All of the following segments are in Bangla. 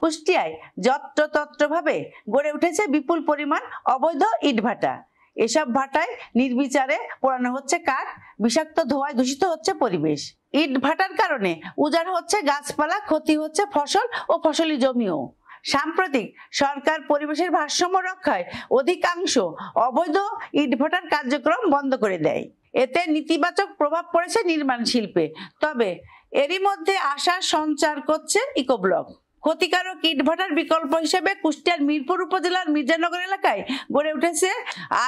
কুষ্টিয়ায় যত্রতত্রভাবে গড়ে উঠেছে বিপুল পরিমাণ অবৈধ ইটভাটা। এসব ভাটায় নির্বিচারে পোড়ানো হচ্ছে কাঠ, বিষাক্ত ধোঁয়ায় দূষিত হচ্ছে পরিবেশ। ইট ভাটার কারণে উজাড় হচ্ছে গাছপালা, ক্ষতি হচ্ছে ফসল ও ফসলি জমিও। সাম্প্রতিক সরকার পরিবেশের ভারসাম্য রক্ষায় অধিকাংশ অবৈধ ইটভাটার কার্যক্রম বন্ধ করে দেয়। এতে নেতিবাচক প্রভাব পড়েছে নির্মাণ শিল্পে। তবে এরই মধ্যে আশার সঞ্চার করছে ইকোব্লক। ক্ষতিকারক ইটভাটার বিকল্প হিসেবে কুষ্টিয়ার মিরপুর উপজেলার মির্জানগর এলাকায় গড়ে উঠেছে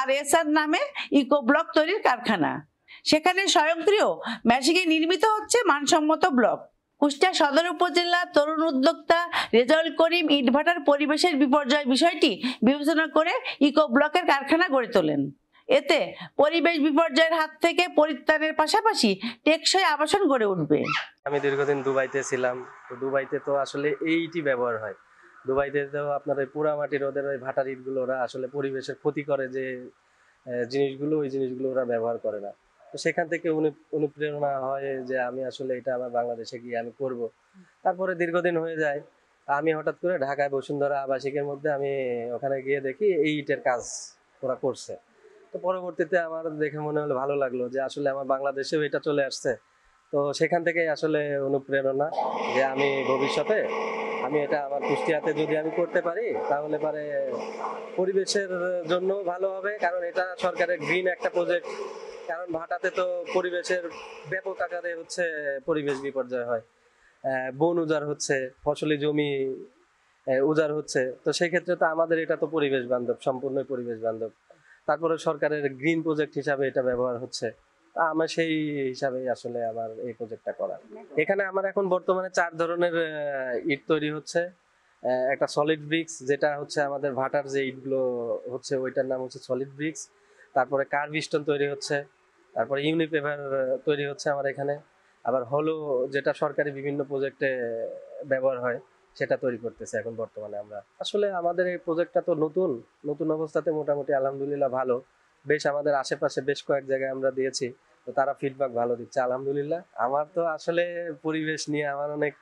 RSR নামে ইকোব্লক তৈরির কারখানা। সেখানে স্বয়ংক্রিয় মেশিনে নির্মিত হচ্ছে মানসম্মত ব্লক। কুষ্টিয়া সদর উপজেলা তরুণ উদ্যোক্তা রেজাউল করিম ইটভাটার পরিবেশের বিপর্যয় বিষয়টি বিবেচনা করে ইকোব্লকের কারখানা গড়ে তোলেন। এতে পরিবেশ বিপর্যয়ের হাত থেকে পরিত্রাণের পাশাপাশি টেকসই আবাসন গড়ে উঠবে। আমি দীর্ঘদিন দুবাইতে ছিলাম। তো দুবাইতে তো আসলে এই ইটই ব্যবহার হয়। দুবাইতে তো আপনার ওই পোড়ামাটির ওদের ওই ভাটার ইটগুলো ওরা আসলে পরিবেশের ক্ষতি করে যে জিনিসগুলো, ওই জিনিসগুলো ওরা ব্যবহার করে না। তো সেখান থেকে অনুপ্রেরণা হয় যে আমি আসলে এটা আমার বাংলাদেশে গিয়ে আমি করব। তারপরে দীর্ঘদিন হয়ে যায়, আমি হঠাৎ করে ঢাকায় বসুন্ধরা আবাসিকের মধ্যে আমি ওখানে গিয়ে দেখি এই ইটের কাজ ওরা করছে। তো পরবর্তীতে আমার দেখে মনে হলো, ভালো লাগলো যে আসলে আমার বাংলাদেশেও এটা চলে আসছে। তো সেখান থেকে আসলে অনুপ্রেরণা যে আমি ভবিষ্যতে আমি এটা আমার কুষ্টিয়াতে যদি আমি করতে পারি তাহলে পারে পরিবেশের জন্য ভালো হবে, কারণ এটা সরকারের গ্রিন একটা প্রজেক্ট। কারণ ভাটাতে তো পরিবেশের ব্যাপক আকারে হচ্ছে পরিবেশ বিপর্যয় হয়, বন উজাড় হচ্ছে, ফসলি জমি উজাড় হচ্ছে। তো সেই ক্ষেত্রে তো আমাদের এটা তো পরিবেশ বান্ধব, সম্পূর্ণ পরিবেশ বান্ধব। তারপরে সরকারের গ্রিন প্রজেক্ট হিসাবে এটা ব্যবহার হচ্ছে। আমার সেই হিসাবে আসলে আমার এই প্রজেক্টটা করা। এখানে আমার এখন বর্তমানে 4 ধরনের ইট তৈরি হচ্ছে। একটা সলিড ব্রিক্স, যেটা হচ্ছে আমাদের ভাটার যে ইটগুলো হচ্ছে ওইটার নাম হচ্ছে সলিড ব্রিক্স। তারপরে কার্ভ স্টোন তৈরি হচ্ছে, তারপরে ইউনিপেভার তৈরি হচ্ছে আমার এখানে। আবার হলো যেটা সরকারি বিভিন্ন প্রজেক্টে ব্যবহার হয় সেটা তৈরি করতেছে এখন বর্তমানে আমরা। আসলে আমাদের এই প্রজেক্টটা তো নতুন অবস্থাতে মোটামুটি আলহামদুলিল্লাহ ভালো। বেশ আমাদের আশেপাশে বেশ কয়েক জায়গায় আমরা দিয়েছি, তো তারা ফিডব্যাক ভালো দিচ্ছে আলহামদুলিল্লাহ। আমার তো আসলে পরিবেশ নিয়ে আমার অনেক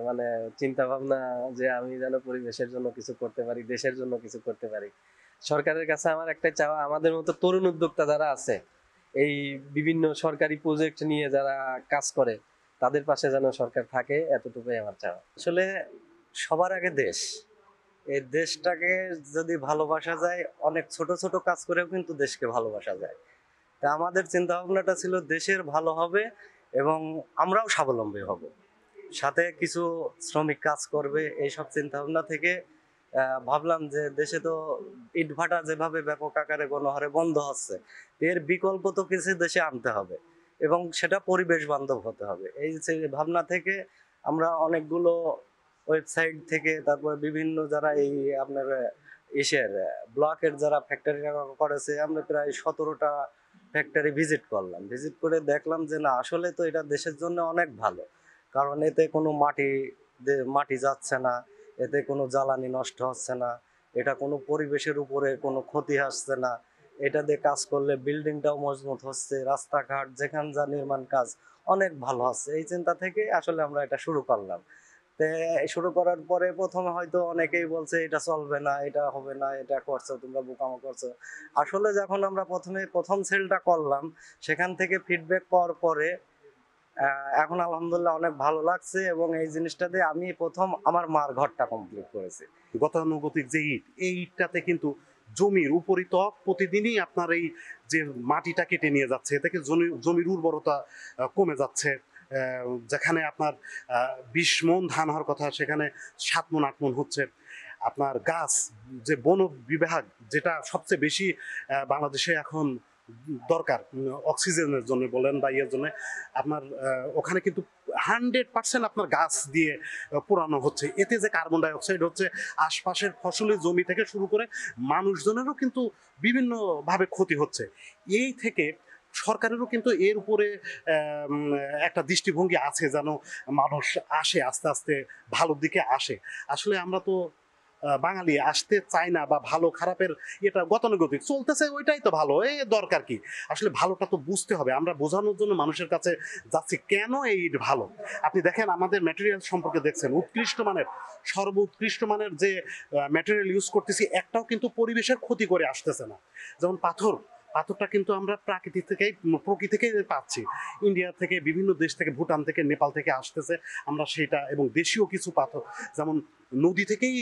মানে চিন্তা ভাবনা যে আমি যেন পরিবেশের জন্য কিছু করতে পারি, দেশের জন্য কিছু করতে পারি। সরকারের কাছে আমার একটাই চাওয়া, আমাদের মতো তরুণ উদ্যোক্তা যারা আছে এই বিভিন্ন সরকারি প্রজেক্ট নিয়ে যারা কাজ করে তাদের পাশে যেন সরকার থাকে, এতটুকুই আমার চাওয়া। আসলে সবার আগে দেশ, এই দেশটাকে যদি ভালোবাসা যায় অনেক ছোট ছোট কাজ করেও কিন্তু দেশকে ভালোবাসা যায়। তা আমাদের চিন্তা ভাবনাটা ছিল দেশের ভালো হবে এবং আমরাও স্বাবলম্বী হব, সাথে কিছু শ্রমিক কাজ করবে, এইসব চিন্তা ভাবনা থেকে ভাবলাম যে দেশে তো ইটভাটা যেভাবে ব্যাপক আকারে গণহারে বন্ধ হচ্ছে, এর বিকল্প তো কিছু দেশে আনতে হবে এবং সেটা পরিবেশ বান্ধব হতে হবে। এই ভাবনা থেকে আমরা অনেকগুলো ওয়েবসাইট থেকে, তারপরে বিভিন্ন যারা এই আপনার ইসের ব্লকের যারা ফ্যাক্টরি করেছে, আমরা প্রায় 17টা ফ্যাক্টরি ভিজিট করলাম। ভিজিট করে দেখলাম যে না, আসলে তো এটা দেশের জন্য অনেক ভালো, কারণ এতে কোনো মাটি যাচ্ছে না, এতে কোনো জ্বালানি নষ্ট হচ্ছে না, এটা কোনো পরিবেশের উপরে কোনো ক্ষতি আসছে না, এটা দিয়ে কাজ করলে বিল্ডিংটাও মজবুত হচ্ছে, রাস্তাঘাট যেখানে যা নির্মাণ কাজ অনেক ভালো হচ্ছে। এই চিন্তা থেকে আসলে আমরা এটা শুরু করলাম। শুরু করার পরে প্রথমে হয়তো অনেকেই বলছে এটা চলবে না, এটা হবে না, এটা করছো তোমরা, বোকামো করছো। আসলে যখন আমরা প্রথম সেলটা করলাম, সেখান থেকে ফিডব্যাক পাওয়ার পরে এখন আলহামদুলিল্লাহ অনেক ভালো লাগছে এবং এই জিনিসটা দিয়ে আমি প্রথম আমার মার ঘরটা কমপ্লিট করেছি। গতানুগতিক যে ইট, এই ইটটাতে কিন্তু জমির উপরিতক প্রতিদিনই আপনার এই যে মাটিটা কেটে নিয়ে যাচ্ছে, এ থেকে জমির উর্বরতা কমে যাচ্ছে। যেখানে আপনার 20 মণ ধান হওয়ার কথা সেখানে 7 মণ 8 মণ হচ্ছে। আপনার গাছ, যে বন বিভাগ যেটা সবচেয়ে বেশি বাংলাদেশে এখন দরকার অক্সিজেনের জন্য বলেন বা ইয়ের জন্য, আপনার ওখানে কিন্তু 100% আপনার গাছ দিয়ে পোড়ানো হচ্ছে। এতে যে কার্বন ডাই অক্সাইড হচ্ছে, আশপাশের ফসলের জমি থেকে শুরু করে মানুষজনেরও কিন্তু বিভিন্নভাবে ক্ষতি হচ্ছে। এই থেকে সরকারেরও কিন্তু এর উপরে একটা দৃষ্টিভঙ্গি আছে, যেন মানুষ আসে, আস্তে আস্তে ভালোর দিকে আসে। আসলে আমরা তো বাঙালি আসতে চায় না, বা ভালো খারাপের এটা গতানুগতিক চলতেছে, ওইটাই তো ভালো, এই দরকার কি? আসলে ভালোটা তো বুঝতে হবে, আমরা বোঝানোর জন্য মানুষের কাছে যাচ্ছি কেন এই ইট ভালো। আপনি দেখেন আমাদের ম্যাটেরিয়াল সম্পর্কে দেখছেন, উৎকৃষ্ট মানের, সর্বোৎকৃষ্ট মানের যে ম্যাটেরিয়াল ইউজ করতেছি, একটাও কিন্তু পরিবেশের ক্ষতি করে আসতেছে না। যেমন পাথরটা কিন্তু আমরা প্রকৃতি থেকে পাচ্ছি, ইন্ডিয়া থেকে, বিভিন্ন দেশ থেকে, ভুটান থেকে, নেপাল থেকে আসতেছে আমরা সেটা, এবং দেশীয় কিছু পাথর যেমন নদী থেকেই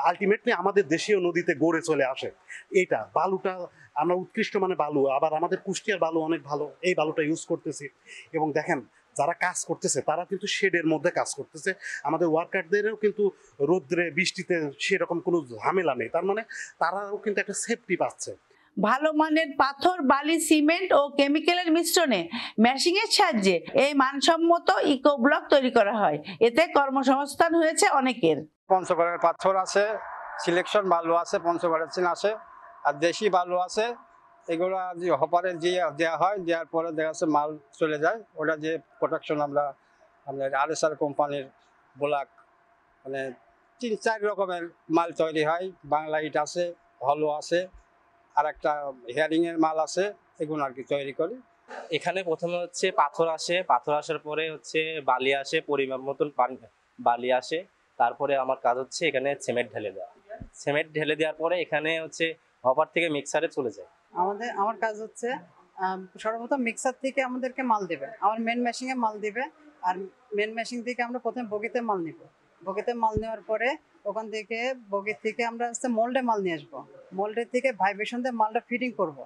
আলটিমেটলি আমাদের দেশীয় নদীতে গড়ে চলে আসে। এইটা বালুটা আমরা উৎকৃষ্ট মানে বালু, আবার আমাদের কুষ্টিয়ার বালু অনেক ভালো, এই বালুটা ইউজ করতেছি। এবং দেখেন যারা কাজ করতেছে তারা কিন্তু শেডের মধ্যে কাজ করতেছে, আমাদের ওয়ার্কারদেরও কিন্তু রোদ্রে বৃষ্টিতে সেরকম কোনো ঝামেলা নেই, তার মানে তারাও কিন্তু একটা সেফটি পাচ্ছে। ভালো মানের পাথর, বালি, সিমেন্ট ও কেমিক্যালের মিশ্রণে ম্যাশিং এর সাহায্যে এই মানসম্মত ইকো ব্লক তৈরি করা হয়। এতে কর্মসংস্থান হয়েছে অনেকের। পঞ্চগড়ের পাথর আছে, সিলেকশন বালু আছে, পঞ্চগড়ের চিন আছে, আর দেশি বালু আছে। এগুলো যে হপারে দেওয়া হয়, দেওয়ার পরে দেখা যাচ্ছে মাল চলে যায়। ওটা যে প্রোডাকশন আমরা আপনার RSR কোম্পানির ব্লক, মানে 3-4 রকমের মাল তৈরি হয়। বাংলা ইট আছে, হলো আছে, আর একটা হেয়ারিং এর মাল আছে, এগুলো আর কি তৈরি করি। এখানে প্রথমে হচ্ছে পাথর আসে, পাথর আসার পরে হচ্ছে বালি আসে, পরিমাপ মতন বালি আসে। তারপরে আমার কাজ হচ্ছে এখানে সিমেন্ট ঢেলে দেওয়া। সিমেন্ট ঢেলে দেওয়ার পরে এখানে হচ্ছে হপার থেকে মিক্সারে চলে যায়। আমার কাজ হচ্ছে সর্বপ্রথম মিক্সার থেকে আমাদেরকে মাল দেবে, আমার মেন মেশিনে মাল দিবে, আর মেন মেশিন থেকে আমরা প্রথমে বগিতে মাল নিব। বগিতে মাল নেওয়ার পরে ওখান থেকে বগি থেকে আমরা হচ্ছে মোল্ডে মাল নিয়ে আসবো। মোল্ডের থেকে ভাইব্রেশন দিয়ে মালটা ফিটিং করব।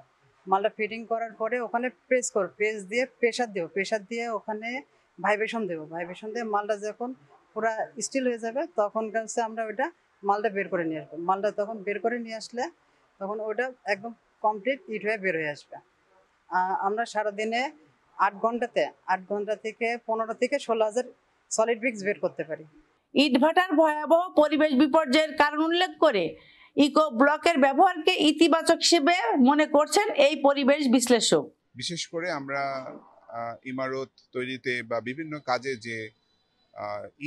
মালটা ফিটিং করার পরে ওখানে প্রেস দিয়ে প্রেশার দিয়ে ওখানে ভাইব্রেশন দেবো। ভাইব্রেশন দিয়ে মালটা যখন পুরো স্টিল হয়ে যাবে তখন কাছে আমরা ওইটা মালটা বের করে নিয়ে আসবো। মালটা তখন বের করে নিয়ে আসলে তখন ওটা একদম কমপ্লিট ইট হয়ে বের হয়ে আসবে। আমরা সারাদিনে 8 ঘন্টা থেকে 15 থেকে 16,000 সলিড ব্রিক্স বের করতে পারি। ইটভাটার ভয়াবহ পরিবেশ বিপর্যয়ের কারণ উল্লেখ করে ইকো ব্লকের ব্যবহারকে ইতিবাচক হিসেবে মনে করছেন এই পরিবেশ বিশ্লেষক। বিশেষ করে আমরা ইমারত তৈরিতে বা বিভিন্ন কাজে যে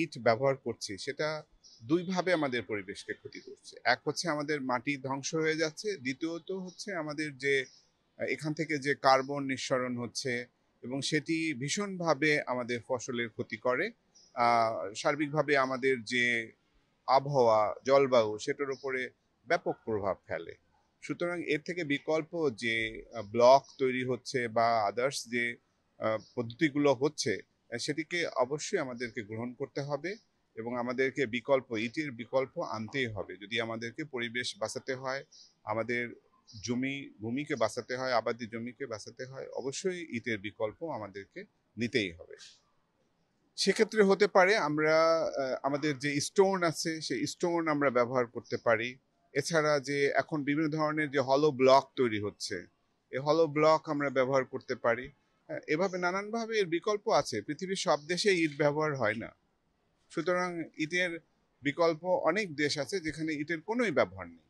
ইট ব্যবহার করছি, সেটা দুইভাবে আমাদের পরিবেশকে ক্ষতি করছে। এক হচ্ছে আমাদের মাটি ধ্বংস হয়ে যাচ্ছে, দ্বিতীয়ত হচ্ছে আমাদের যে এখান থেকে যে কার্বন নিঃসরণ হচ্ছে, এবং সেটি ভীষণভাবে আমাদের ফসলের ক্ষতি করে। সার্বিকভাবে আমাদের যে আবহাওয়া, জলবায়ু, সেটার উপরে ব্যাপক প্রভাব ফেলে। সুতরাং এর থেকে বিকল্প যে ব্লক তৈরি হচ্ছে বা আদার্স যে পদ্ধতিগুলো হচ্ছে, সেটিকে অবশ্যই আমাদেরকে গ্রহণ করতে হবে, এবং আমাদেরকে ইটের বিকল্প আনতেই হবে। যদি আমাদেরকে পরিবেশ বাঁচাতে হয়, আমাদের ভূমিকে বাঁচাতে হয়, আবাদি জমিকে বাঁচাতে হয়, অবশ্যই ইটের বিকল্প আমাদেরকে নিতেই হবে। সেক্ষেত্রে হতে পারে আমরা আমাদের যে স্টোন আছে, সেই স্টোন আমরা ব্যবহার করতে পারি। এছাড়া যে এখন বিভিন্ন ধরনের যে হলো ব্লক তৈরি হচ্ছে, এই হলো ব্লক আমরা ব্যবহার করতে পারি। এভাবে নানানভাবে এর বিকল্প আছে। পৃথিবীর সব দেশে ইট ব্যবহার হয় না, সুতরাং ইটের বিকল্প অনেক দেশ আছে যেখানে ইটের কোনোই ব্যবহার নেই।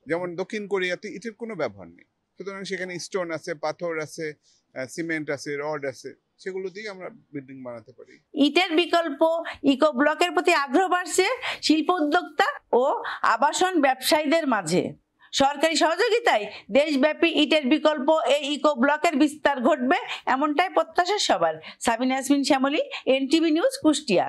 যেমন দক্ষিণ কোরিয়াতে ইটের কোনো ব্যবহার নেই, সুতরাং সেখানে স্টোন আছে, পাথর আছে, সিমেন্ট আছে, রড আছে, সেগুলো দিয়ে আমরা বিল্ডিং বানাতে পারি। ইটের বিকল্প ইকো ব্লকের প্রতি আগ্রহ বাড়ছে শিল্প উদ্যোক্তা ও আবাসন ব্যবসায়ীদের মাঝে। সরকারি সহযোগিতায় দেশব্যাপী ইটের বিকল্প এই ইকো ব্লকের বিস্তার ঘটবে, এমনটাই প্রত্যাশা সবার। Sabina Yasmin Shyamoli, NTV news, Kushtia.